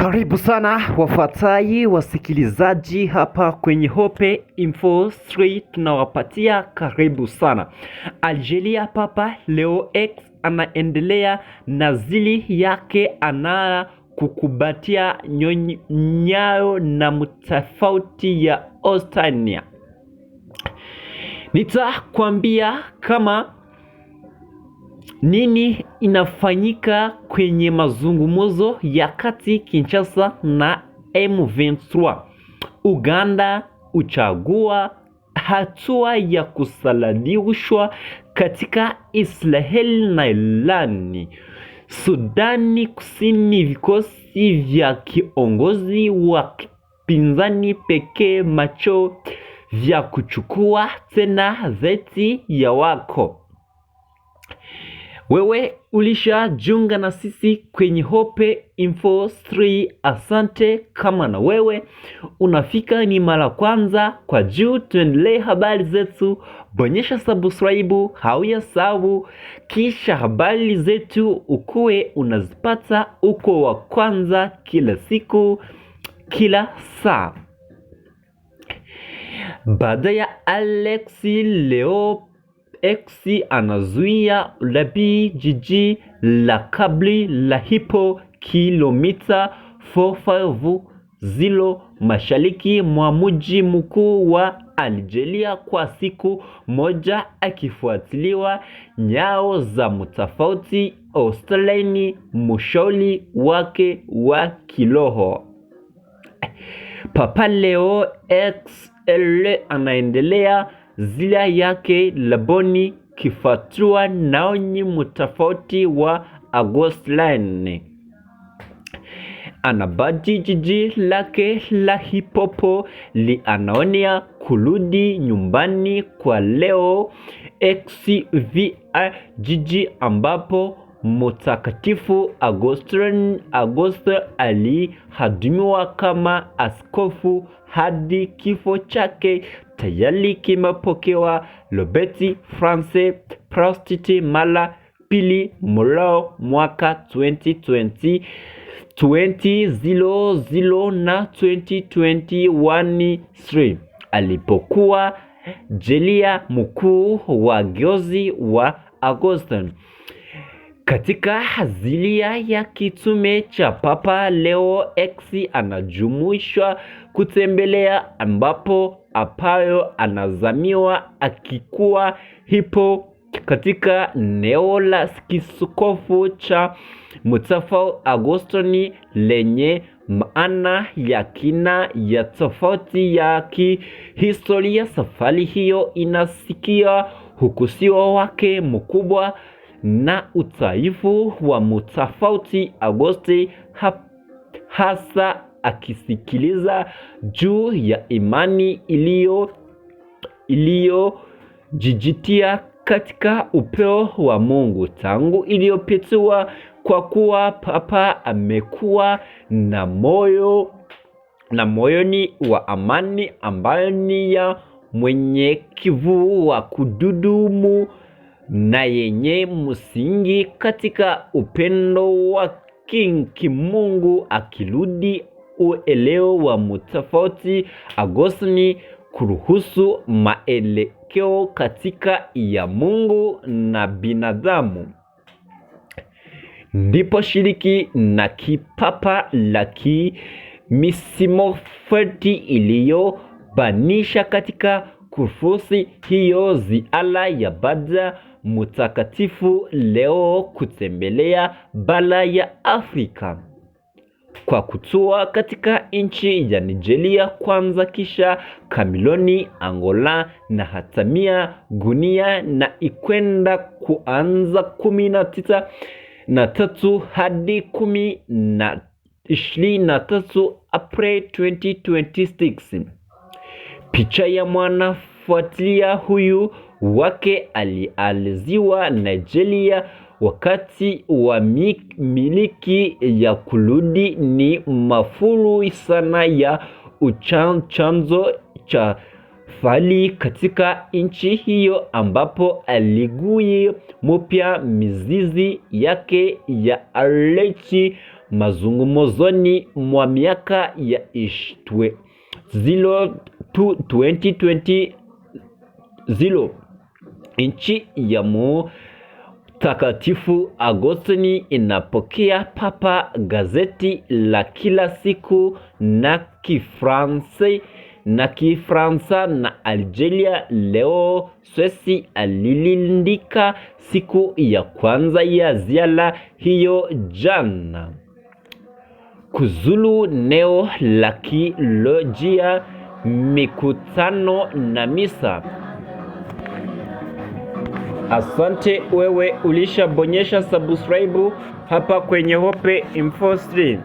Karibu sana wafuataji wasikilizaji hapa kwenye Hope Info 3, tunawapatia karibu sana. Algeria Papa Leo X anaendelea na zili yake, ana kukubatia nyayo na mtafauti ya Ostania. Nitakwambia kama nini inafanyika kwenye mazungumzo ya kati Kinshasa na M23. Uganda uchagua hatua ya kusaladishwa katika Israel na Irani. Sudani Kusini, vikosi vya kiongozi wa pinzani pekee macho vya kuchukua tena zeti ya wako. Wewe ulishajiunga na sisi kwenye Hope Info 3, asante. Kama na wewe unafika ni mara kwanza kwa juu, tuendelee habari zetu, bonyesha subscribe hauya sabu, kisha habari zetu ukuwe unazipata uko wa kwanza kila siku kila saa. Baada ya Alexi Leo X anazuia labi jiji la kabli la hipo kilomita 450 mashariki mwa mji mkuu wa Algeria kwa siku moja, akifuatiliwa nyao za mtafauti Australiani mshauri wake wa kiroho. Papa Leo XL anaendelea zila yake laboni kifatua naonyi mutafauti wa Agostland. Anabadi jiji lake la hipopo li anaonia kurudi nyumbani kwa Leo XVA, jiji ambapo Mtakatifu Agosto alihudumiwa kama askofu hadi kifo chake. Tayari kimepokewa Robert France Prostiti mala pili mlao mwaka 2020 na 2021 alipokuwa jelia mkuu wa giozi wa Agosto. Katika hazilia ya kitume cha Papa Leo X anajumuishwa kutembelea ambapo apayo anazamiwa akikuwa hipo katika neo la kiskofu cha Mutafau Agostoni lenye maana ya kina ya tofauti ya kihistoria. Safari hiyo inasikia hukusiwa wake mkubwa na utaifu wa Mutafauti Agosti, hasa akisikiliza juu ya imani iliyojijitia katika upeo wa Mungu tangu iliyopitiwa, kwa kuwa Papa amekuwa na moyoni wa amani ambayo ni ya mwenye kivu wa kududumu na yenye msingi katika upendo wa kimungu, akirudi ueleo wa Mutafauti Agostini kuruhusu maelekeo katika ya Mungu na binadamu. Ndipo shiriki na kipapa la kimisimo ferti iliyobanisha katika kufusi hiyo ziala ya baada Mtakatifu Leo kutembelea bara ya Afrika kwa kutua katika nchi ya Nigeria kwanza, kisha Kameruni, Angola na hatamia Guinea, na ikwenda kuanza 13 hadi 23 April 2026. Picha ya mwanafuatilia huyu wake alializiwa Nigeria wakati wa miliki ya kurudi ni mafuru sana ya chanzo cha fali katika nchi hiyo, ambapo aligui mupya mizizi yake ya Alechi mazungumzoni mwa miaka ya 2020 nchi ya Mtakatifu Agostini inapokea papa. Gazeti la kila siku na Kifaransa na Algeria leo Swesi alilindika siku ya kwanza ya ziara hiyo jana. Kuzulu neo la kilojia, mikutano na misa. Asante wewe ulishabonyesha subscribe hapa kwenye Hope Info Stream.